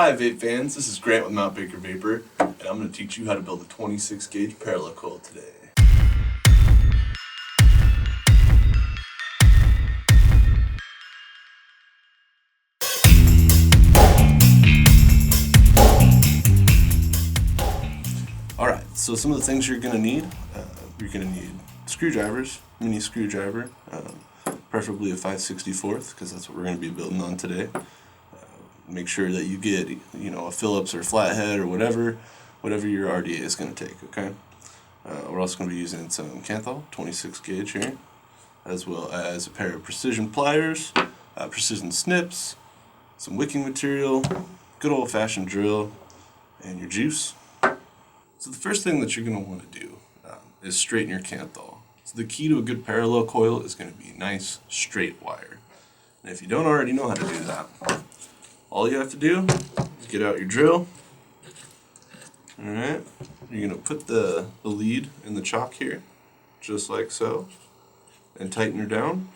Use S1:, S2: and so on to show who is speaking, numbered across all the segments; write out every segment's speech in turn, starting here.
S1: Hi Vape fans, this is Grant with Mount Baker Vapor, and I'm going to teach you how to build a 26 gauge parallel coil today. Alright, so some of the things you're going to need, screwdrivers, mini screwdriver, preferably a 5/64, because that's what we're going to be building on today. Make sure that you get, a Phillips or flathead or whatever your RDA is going to take, okay? We're also going to be using some Kanthal 26 gauge here, as well as a pair of precision pliers, precision snips, some wicking material, good old-fashioned drill, and your juice. So the first thing that you're going to want to do is straighten your Kanthal. So the key to a good parallel coil is going to be nice, straight wire. And if you don't already know how to do that, all you have to do is get out your drill. Alright, you're going to put the lead in the chock here, just like so, and tighten her down.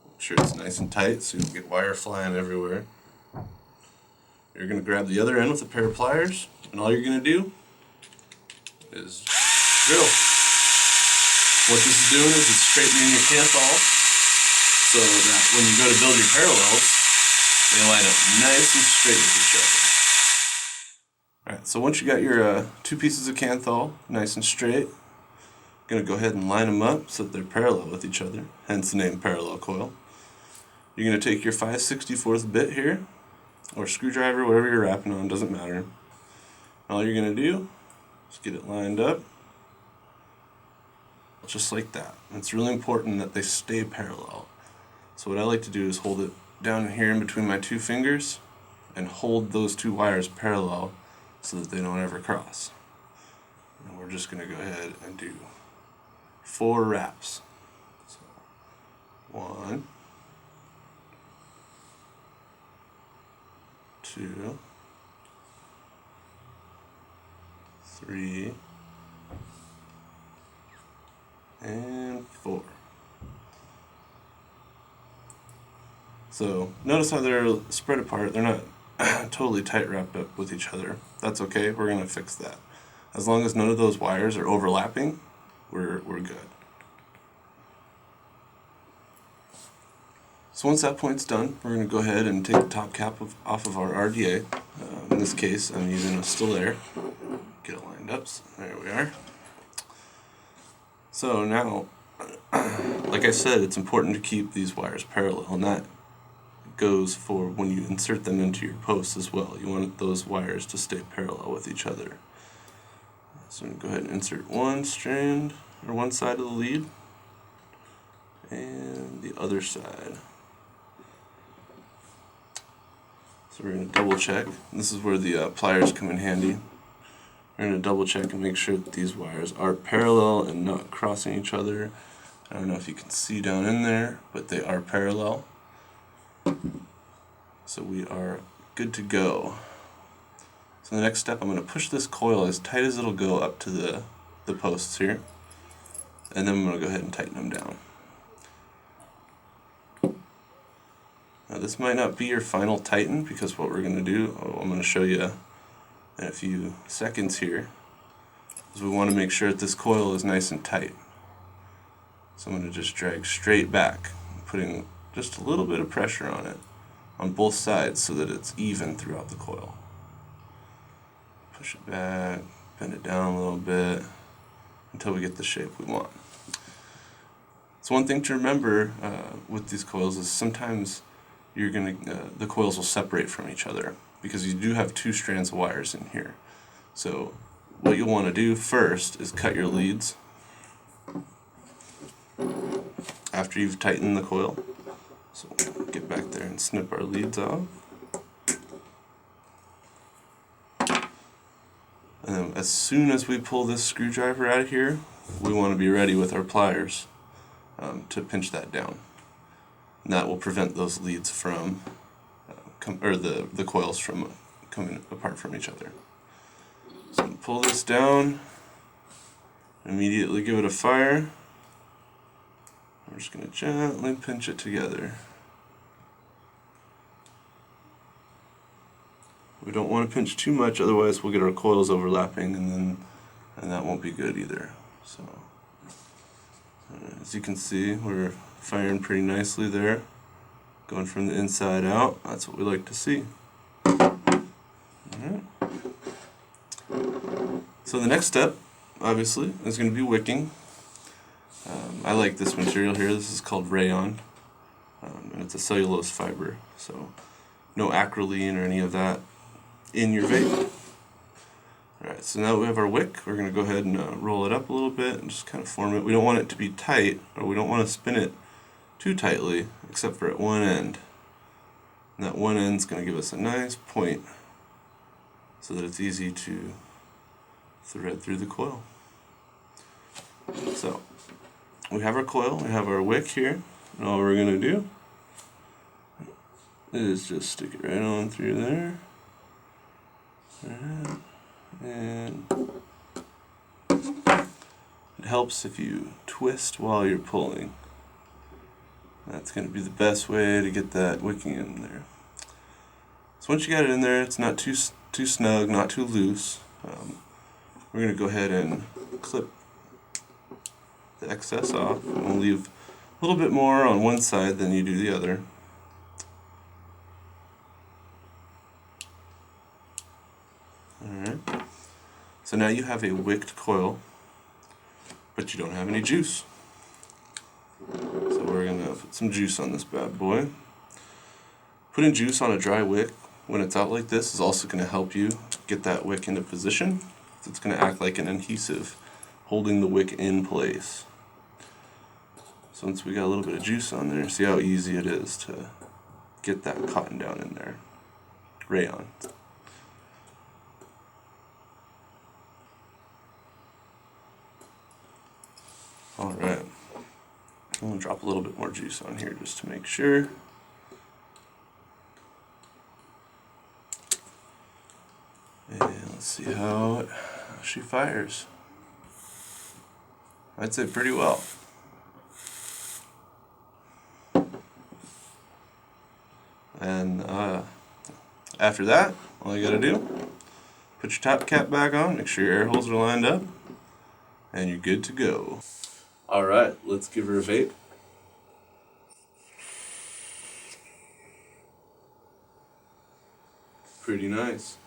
S1: Make sure it's nice and tight so you don't get wire flying everywhere. You're going to grab the other end with a pair of pliers, and all you're going to do is drill. What this is doing is it's straightening your Kanthal so that when you go to build your parallels, they line up nice and straight with each other. Alright, so once you got your two pieces of Kanthal nice and straight, you're going to go ahead and line them up so that they're parallel with each other, hence the name parallel coil. You're going to take your 5/64 bit here, or screwdriver, whatever you're wrapping on, doesn't matter. All you're going to do is get it lined up, just like that. And it's really important that they stay parallel. So what I like to do is hold it down here in between my two fingers and hold those two wires parallel so that they don't ever cross. And we're just going to go ahead and do 4 wraps. So 1, 2, 3, and 4. So notice how they're spread apart. They're not totally tight wrapped up with each other. That's okay. We're going to fix that. As long as none of those wires are overlapping, we're good. So once that point's done, we're going to go ahead and take the top cap off of our RDA. In this case, I'm using a still air. Get it lined up. So there we are. So now, like I said, it's important to keep these wires parallel, and that goes for when you insert them into your posts as well. You want those wires to stay parallel with each other. So I'm going to go ahead and insert one strand, or one side of the lead, and the other side. So we're going to double check. This is where the pliers come in handy. We're going to double check and make sure that these wires are parallel and not crossing each other. I don't know if you can see down in there, but they are parallel. So we are good to go. So the next step, I'm going to push this coil as tight as it'll go up to the posts here. And then I'm going to go ahead and tighten them down. Now this might not be your final tighten, because what we're going to do, I'm going to show you in a few seconds here, is we want to make sure that this coil is nice and tight. So I'm going to just drag straight back, putting just a little bit of pressure on it on both sides so that it's even throughout the coil. Push it back, bend it down a little bit until we get the shape we want. So one thing to remember with these coils is sometimes the coils will separate from each other because you do have 2 strands of wires in here. So what you'll want to do first is cut your leads after you've tightened the coil. So we'll get back there and snip our leads off. And then as soon as we pull this screwdriver out of here, we want to be ready with our pliers to pinch that down. And that will prevent those leads from, the coils from coming apart from each other. So I'm going to pull this down, immediately give it a fire. We're just going to gently pinch it together. We don't want to pinch too much, otherwise we'll get our coils overlapping, and that won't be good either. So, as you can see, we're firing pretty nicely there, going from the inside out. That's what we like to see. Alright. So the next step, obviously, is going to be wicking. I like this material here. This is called rayon, and it's a cellulose fiber, so no acrolein or any of that in your vape. Alright, so now that we have our wick, we're going to go ahead and roll it up a little bit and just kind of form it. We don't want it to be tight, or we don't want to spin it too tightly, except for at one end. And that one end is going to give us a nice point so that it's easy to thread through the coil. So, we have our coil, we have our wick here, and all we're going to do is just stick it right on through there. Alright. And it helps if you twist while you're pulling. That's going to be the best way to get that wicking in there. So once you got it in there, it's not too snug, not too loose. We're going to go ahead and clip the excess off, and we'll leave a little bit more on one side than you do the other. Alright. So now you have a wicked coil, but you don't have any juice. So we're going to put some juice on this bad boy. Putting juice on a dry wick when it's out like this is also going to help you get that wick into position. It's going to act like an adhesive, holding the wick in place. So once we got a little bit of juice on there, see how easy it is to get that cotton down in there. Rayon. Alright, I'm going to drop a little bit more juice on here just to make sure. And let's see how she fires. I'd say pretty well. And after that, all you got to do, put your top cap back on, make sure your air holes are lined up, and you're good to go. Alright, let's give her a vape. Pretty nice.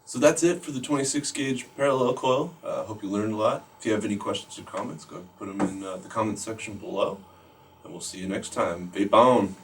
S1: So that's it for the 26 gauge parallel coil. Hope you learned a lot. If you have any questions or comments, go ahead and put them in the comments section below. And we'll see you next time. Vape on!